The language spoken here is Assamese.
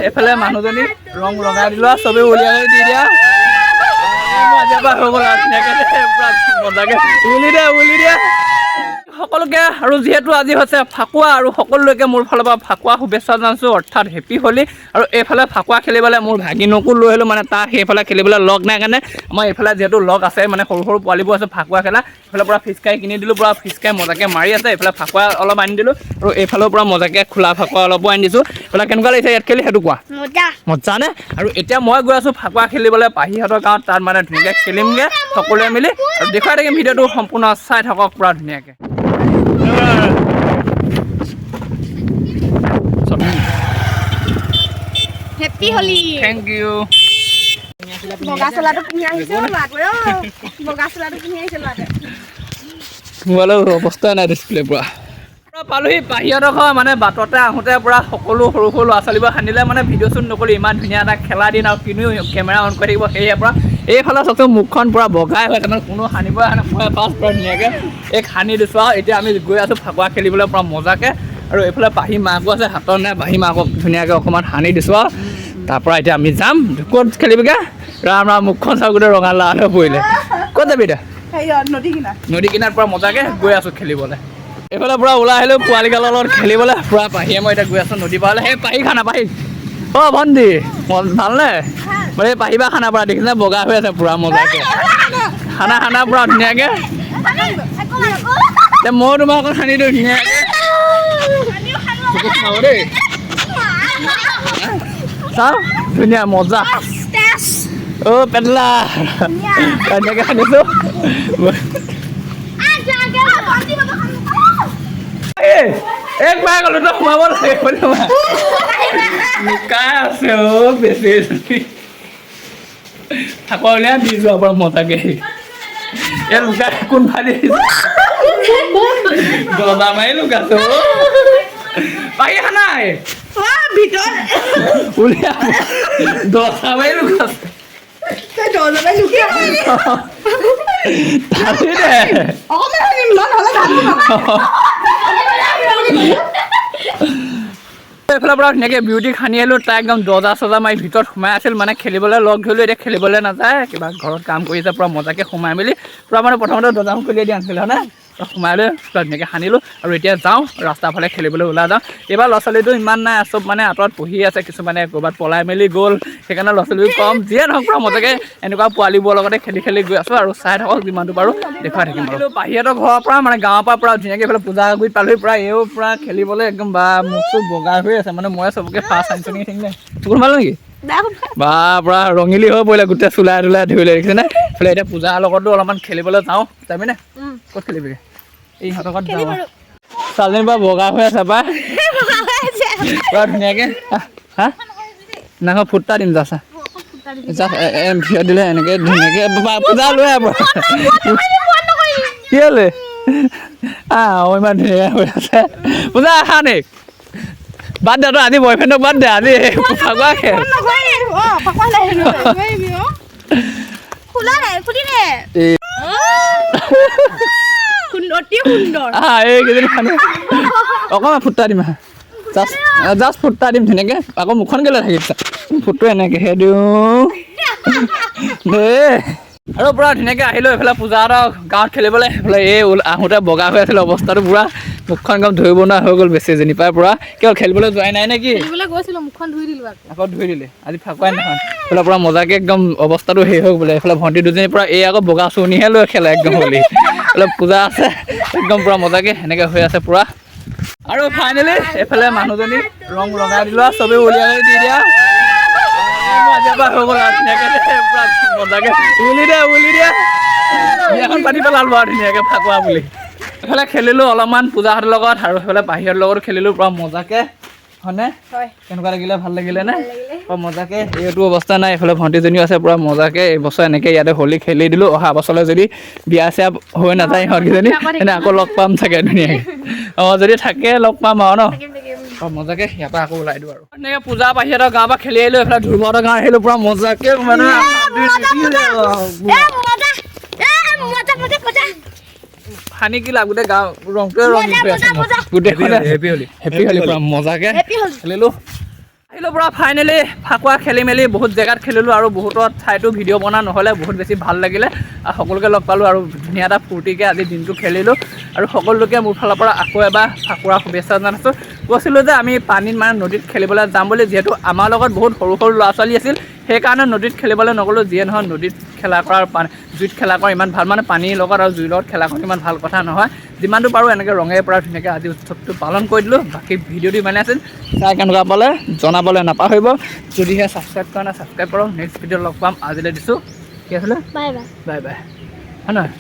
এফালে মানুহজনী ৰং লগাই দিলো আৰু চবেই উলিয়াই দি দিয়া মজাবা হৈ গ'ল আৰু ধুনীয়াকৈ পুৰা মজাকৈ উলি দিয়া সকলোকে আৰু যিহেতু আজি হৈছে ফাকুৱা আৰু সকলোলৈকে মোৰ ফালৰ পৰা ফাকুৱা শুভেচ্ছা জনাইছোঁ অৰ্থাৎ হেপী হোলী আৰু এইফালে ফাকুৱা খেলিবলৈ মোৰ ভাগিনকো লৈ আহিলোঁ মানে তাৰ সেইফালে খেলিবলৈ লগ নাই কাৰণে আমাৰ এইফালে যিহেতু লগ আছে মানে সৰু সৰু পোৱালিবোৰ আছে ফাকুৱা খেলা এইফালে পৰা ফিচকাই কিনি দিলোঁ পুৰা ফিচকাই মজাকৈ মাৰি আছে এইফালে ফাকুৱা অলপ আনি দিলোঁ আৰু এইফালেও পৰা মজাকৈ খোলা ফাকুৱা অলপো আনি দিছোঁ এইফালে কেনেকুৱা লাগিছে ইয়াত খেলি সেইটো কোৱা মজা নে আৰু এতিয়া মই গৈ আছোঁ ফাকুৱা খেলিবলৈ পাহিহঁতৰ গাঁৱত তাত মানে ধুনীয়াকৈ খেলিমগৈ সকলোৱে মিলি আৰু দেখুৱাই থাকিম ভিডিঅ'টো সম্পূৰ্ণ চাই থাকক পুৰা ধুনীয়াকৈ হেপী হোলী থেংক ইউ বগা চোলাটো পিন্ধি আহিছে ল'ৰাটোৱে বগা চোলাটো পিন্ধি আহিছে ল'ৰাটোৱে মোবাইলৰ অৱস্থা নাই ডিছপ্লে পৰা পালোহি বাহিৰত মানে বাটতে আহোঁতে পৰা সকলো সৰু সৰু ল'ৰা ছোৱালীবোৰ সানিলে মানে ভিডিঅ' শ্বুট নকৰি ইমান ধুনীয়া এটা খেলা দিন আৰু কিনো কেমেৰা অন কৰি থাকিব সেয়ে পৰা এইফালে চাওকচোন মুখখন পূৰা বগাই হয় তাৰমানে কোনো সানিব মই ফাৰ্ষ্ট পূৰা ধুনীয়াকৈ এই সানি দিছোঁ আৰু এতিয়া আমি গৈ আছোঁ ফাকুৱা খেলিবলৈ পূৰা মজাকৈ আৰু এইফালে পাহি মাকো আছে হাতৰ নাই পাহি মাকক ধুনীয়াকৈ অকণমান সানি দিছোঁ আৰু তাৰপৰা এতিয়া আমি যাম ক'ত খেলিবগৈ ৰাম ৰাম মুখখন চাওঁ গোটেই ৰঙা লাল হৈ পৰিলে ক'ত যাবি এতিয়া নদী কিনাৰ পৰা মজাকৈ গৈ আছোঁ খেলিবলৈ এইফালে পূৰা ওলাই আহিলোঁ পোৱালিগালৰ লগত খেলিবলৈ পূৰা পাহিয়ে মই এতিয়া গৈ আছোঁ নদী পাৰলৈ সেই পাহি খানা পাহি অ' ভণ্টি ভালনে মানে এই পাহিবা খানা পৰা দেখিছে বগা হৈ আছে পূৰা মজাকৈ খানা পূৰা ধুনীয়াকৈ এতিয়া ময়ো তোমাৰ অকণ সানি দিওঁ ধুনীয়াকৈ চাব দেই চাওঁ ধুনীয়া মজা অ' পেটলা ধুনীয়াকৈ সানিছোঁ এক পাই গ'লো তই সোমাব লাগে লুকাই আছে অ' বেছি থাক উলিয়াই দি যোৱাৰ পৰা মজাকে এই লুকাই কোনফালে দৰ্জা মাৰি লুকাইছে অ' পাহি নাই ভিতৰত উলিয়া দৰ্জা মাৰি লুকাইছে এইফালৰ পৰা ধুনীয়াকৈ বিউটি খানি আহিলোঁ তাই একদম দৰ্জা চজা মাৰি ভিতৰত সোমাই আছিল মানে খেলিবলৈ লগ ধৰিলোঁ এতিয়া খেলিবলৈ নাযায় কিবা ঘৰত কাম কৰি আছে পূৰা মজাকৈ সোমাই মেলি পূৰা মানে প্ৰথমতে দৰ্জাখন খুলিয়াই দিয়া নাছিলে হয়নে সোমাই লৈ পূৰা ধুনীয়াকৈ সানিলোঁ আৰু এতিয়া যাওঁ ৰাস্তাৰ ফালে খেলিবলৈ ওলাই যাওঁ এইবাৰ ল'ৰা ছোৱালীটো ইমান নাই চব মানে আঁতৰত পঢ়ি আছে কিছুমানে ক'ৰবাত পলাই মেলি গ'ল সেইকাৰণে ল'ৰা ছোৱালীবোৰ কম যিয়ে নহওক পূৰা মজাকৈ এনেকুৱা পোৱালিবোৰৰ লগতে খেলি গৈ আছোঁ আৰু চাই থাকক যিমানটো পাৰোঁ দেখুৱাই থাকিম আৰু বাহিৰৰ ঘৰৰ পৰা মানে গাঁৱৰ পৰা পূৰা ধুনীয়াকৈ এইফালে পূজা গুৰিত পালোহি পূৰা এইও পূৰা খেলিবলৈ একদম বা মুখ চুখ বগা হৈ আছে মানে মই চবকে ফাৰ্ষ্ট আনিছোঁ নেকি ঠিক নাই চকুৰ ভাল নেকি বা পূৰা ৰঙিলী হৈ পৰিলে গোটেই চোলাই তোলাই ধৰিলে দেখিছেনে এইফালে এতিয়া পূজাৰ লগতো অলপমান খেলিবলৈ যাওঁ যাবিনে ক'ত খেলিবিগৈ ইহঁতৰ ঘৰত যাওঁ ছোৱালীজনী পৰা বগা হৈ আছে বা পূৰা ধুনীয়াকৈ হা নাই ফুটা দিম যা ভিডিঅ' দিলে এনেকৈ ধুনীয়াকৈ পূজা লৈ আহিব কি হ'লে ইমান ধুনীয়া হৈ আছে পূজা আহা নেকি বাদ দে তই আজি বয়ফ্ৰেণ্ডক বাদ দে আজি ফাকুৱা খেল এইকেইজনী খানে অকণমান ফুটা দিম জাষ্ট ফুটা দিম ধুনীয়াকৈ আকৌ মুখখন কেলৈ থাকিব ফুটটো এনেকৈহে দিওঁ দেই আৰু পূৰা ধুনীয়াকৈ আহিলোঁ এইফালে পূজা এটা গাঁৱত খেলিবলৈ এইফালে এই আহোঁতে বগা হৈ আছিলে অৱস্থাটো পূৰা মুখখন একদম ধৰিব নোৱাৰা হৈ গ'ল বেছি এজনী পাই পূৰা কিয় খেলিবলৈ যোৱাই নাই নেকি আকৌ ধুই দিলে আজি ফাকুৱাই নহয় এইফালে পূৰা মজাকৈ একদম অৱস্থাটো হেৰি হৈ বোলে এইফালে ভণ্টি দুজনী পূৰা এই আকৌ বগা চুৰ্ণিহে লৈ খেলে একদম হ'লি এইফালে পূজা আছে একদম পূৰা মজাকৈ সেনেকৈ হৈ আছে পূৰা আৰু ফাইনেলি এইফালে মানুহজনী ৰং লগাই দিলোঁ আৰু চবেই উলিয়াই দি দিয়া মজাবা হৈ গ'ল আৰু ধুনীয়াকৈ পূৰা মজাকৈ উলি দিয়া বিয়াখন পাতি পেলালোঁ আৰু ধুনীয়াকৈ ফাকুৱা বুলি এইফালে খেলিলোঁ অলপমান পূজাহঁতৰ লগত আৰু সেইফালে বাহিৰৰ লগতো খেলিলোঁ পূৰা মজাকৈ হয়নে কেনেকুৱা লাগিলে ভাল লাগিলে নে পূৰা মজাকৈ এইটো অৱস্থা নাই এইফালে ভণ্টিজনীও আছে পূৰা মজাকৈ এইবছৰ এনেকৈ ইয়াতে হোলী খেলি দিলোঁ অহা বছৰলৈ যদি বিয়া চিয়া হৈ নাযায় ইহঁতকেইজনী তেনে আকৌ লগ পাম চাগে ধুনীয়াকৈ যদি থাকে লগ পাম আৰু ন মজাকৈ ইয়াৰ পৰা আকৌ ওলাই দিওঁ আৰু এনেকৈ পূজা বাহিৰৰ গাঁৱৰ পৰা খেলি আহিলোঁ এইফালে ধ্ৰুৱহঁতৰ গাঁও আহিলোঁ পূৰা মজাকৈ মানে সানি কি লাভ গোটেই গাঁও ৰংটোৱে ৰং গোটেইখনে হেপী হ'লি পূৰা মজাকৈ খেলিলোঁ আহিলোঁ পৰা ফাইনেলি ফাকুৱা খেলি মেলি বহুত জেগাত খেলিলোঁ আৰু বহুতৰ ঠাইতো ভিডিঅ' বনা নহ'লে বহুত বেছি ভাল লাগিলে আৰু সকলোকে লগ পালোঁ আৰু ধুনীয়া এটা ফূৰ্তিকৈ আজি দিনটো খেলিলোঁ আৰু সকলোকে মোৰ ফালৰ পৰা আকৌ এবাৰ ফাকুৱাৰ শুভেচ্ছা জনাইছোঁ কৈছিলোঁ যে আমি পানীত মানে নদীত খেলিবলৈ যাম বুলি যিহেতু আমাৰ লগত বহুত সৰু সৰু ল'ৰা ছোৱালী আছিল সেইকাৰণে নদীত খেলিবলৈ নগ'লোঁ যিয়ে নহয় নদীত খেলা কৰা জুইত খেলা কৰা ইমান ভাল মানে পানীৰ লগত আৰু জুইৰ লগত খেলা কৰা ইমান ভাল কথা নহয় যিমানটো পাৰোঁ এনেকৈ ৰঙেৰে পৰা ধুনীয়াকৈ আজি উৎসৱটো পালন কৰি দিলোঁ বাকী ভিডিঅ'টো ইমানেই আছিল চাই কেনেকুৱা পালে জনাবলৈ নাপাহৰিব যদিহে ছাবস্ক্ৰাইব কৰা নাই ছাবস্ক্ৰাইব কৰক নেক্সট ভিডিঅ'ত লগ পাম আজিলৈ দিছোঁ কি আছিলে বাই বাই বাই বাই হয় নহয়